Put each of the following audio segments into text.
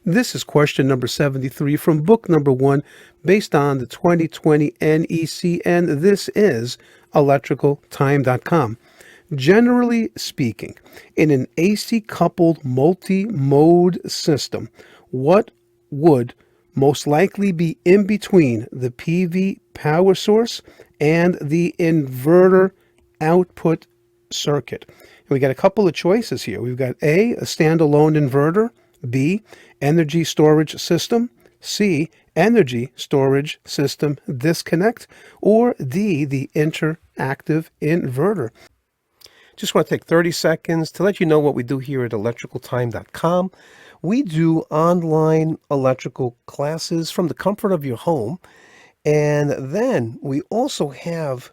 This is question number 73 from book number 1 based on the 2020 NEC, and this is electricaltime.com. Generally speaking, in an AC coupled multi-mode system, what would most likely be in between the PV power source and the inverter output circuit? And we got a couple of choices here. We've got A, a standalone inverter, B, energy storage system, C, energy storage system disconnect, or D, the interactive inverter. Just want to take 30 seconds to let you know what we do here at electricaltime.com. We do online electrical classes from the comfort of your home. And then we also have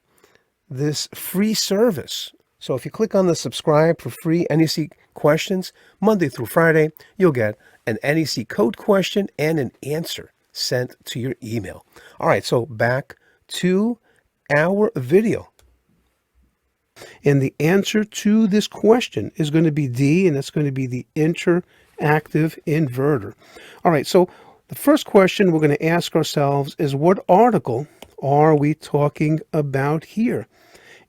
this free service. So if you click on the subscribe for free NEC questions, Monday through Friday, you'll get an NEC code question and an answer sent to your email. All right, so back to our video. And the answer to this question is going to be D, and that's going to be the interactive inverter. All right, so the first question we're going to ask ourselves is, what article are we talking about here?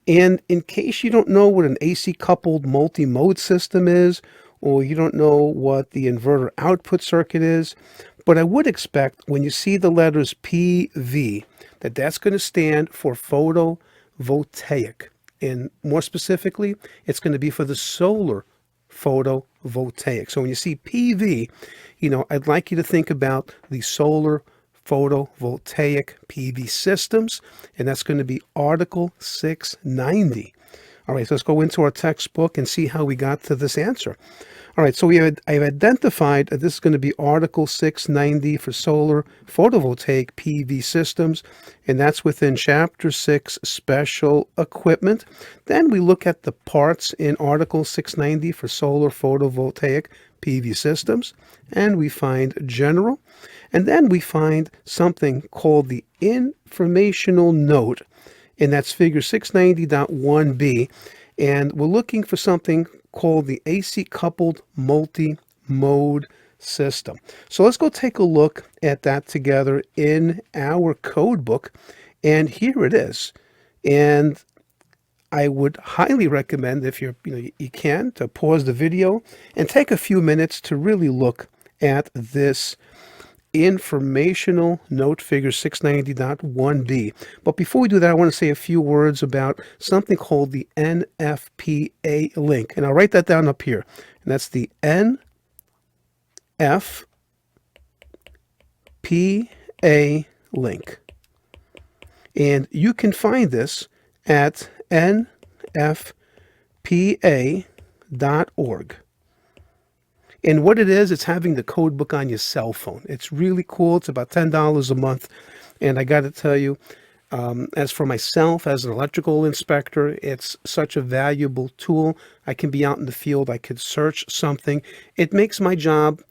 And in case you don't know what an AC coupled multi-mode system is, or you don't know what the inverter output circuit is, but I would expect when you see the letters PV, that's going to stand for photovoltaic. And more specifically, it's going to be for the solar photovoltaic. So when you see PV, I'd like you to think about the solar photovoltaic PV systems, and that's going to be Article 690. All right, so let's go into our textbook and see how we got to this answer. All right, so I've identified that this is going to be Article 690 for solar photovoltaic PV systems, and that's within Chapter 6, Special Equipment. Then we look at the parts in Article 690 for solar photovoltaic PV systems, and we find general, and then we find something called the informational note, and that's figure 690.1b, and we're looking for something called the AC coupled multi-mode system. So let's go take a look at that together in our code book, and here it is. And I would highly recommend, if you can, to pause the video and take a few minutes to really look at this informational note figure 690.1b. But before we do that, I want to say a few words about something called the NFPA link. And I'll write that down up here. And that's the NFPA link. And you can find this at nfpa.org. And what it is, it's having the code book on your cell phone. It's really cool. It's about $10 a month. And I got to tell you, as for myself, as an electrical inspector, it's such a valuable tool. I can be out in the field. I could search something. It makes my job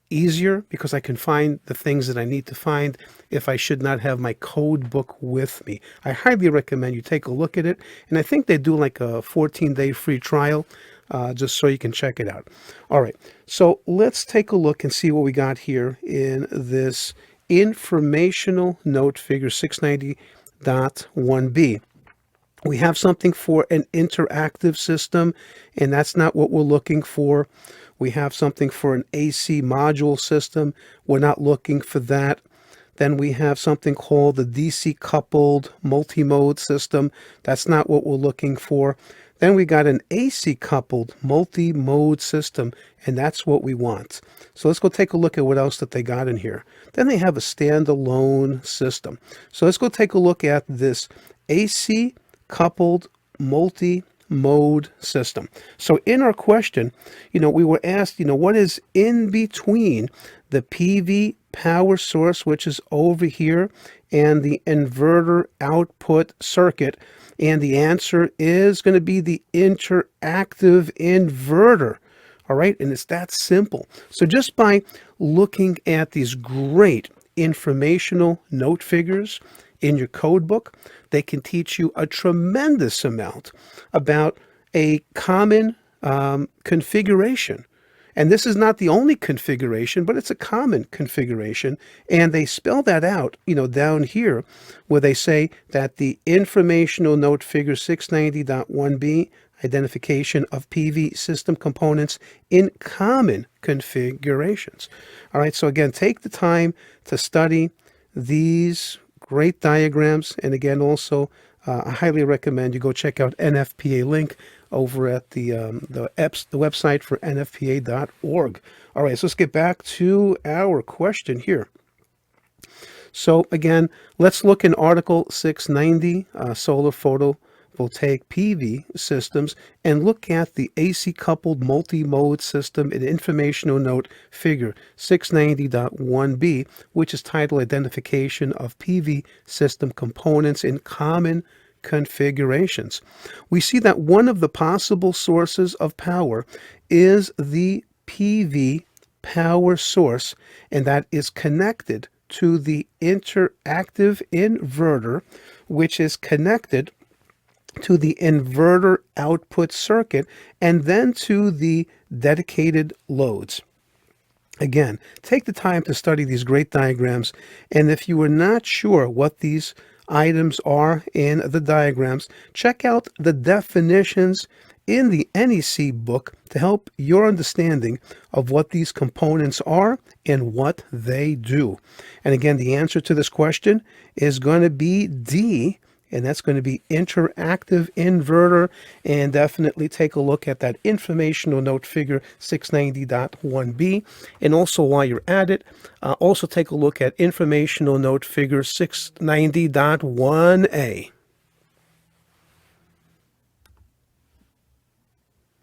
easier because I can find the things that I need to find if I should not have my code book with me. I highly recommend you take a look at it. And I think they do like a 14-day free trial. Just so you can check it out. All right, so let's take a look and see what we got here in this informational note figure 690.1b. We have something for an interactive system, and that's not what we're looking for. We have something for an AC module system. We're not looking for that. Then we have something called the DC coupled multi-mode system. That's not what we're looking for. Then we got an AC coupled multi-mode system, and that's what we want. So let's go take a look at what else that they got in here. Then they have a standalone system. So let's go take a look at this AC coupled multi-mode system. So in our question, we were asked, what is in between the PV power source, which is over here, and the inverter output circuit. And the answer is going to be the interactive inverter. All right, and it's that simple. So just by looking at these great informational note figures in your code book, they can teach you a tremendous amount about a common configuration. And this is not the only configuration, but it's a common configuration. And they spell that out, down here where they say that the informational note figure 690.1b, identification of PV system components in common configurations. All right, so again, take the time to study these great diagrams. And again, also, I highly recommend you go check out NFPA link over at the website for nfpa.org. All right, so let's get back to our question here. So again, let's look in Article 690, solar photovoltaic PV systems, and look at the AC coupled multi-mode system in informational note figure 690.1b, which is titled Identification of PV System Components in Common Configurations. We see that one of the possible sources of power is the PV power source, and that is connected to the interactive inverter, which is connected to the inverter output circuit, and then to the dedicated loads. Again, take the time to study these great diagrams, and if you are not sure what these items are in the diagrams, check out the definitions in the NEC book to help your understanding of what these components are and what they do. And again, the answer to this question is going to be D, and that's going to be interactive inverter. And definitely take a look at that informational note figure 690.1b. And also, while you're at it, also take a look at informational note figure 690.1a.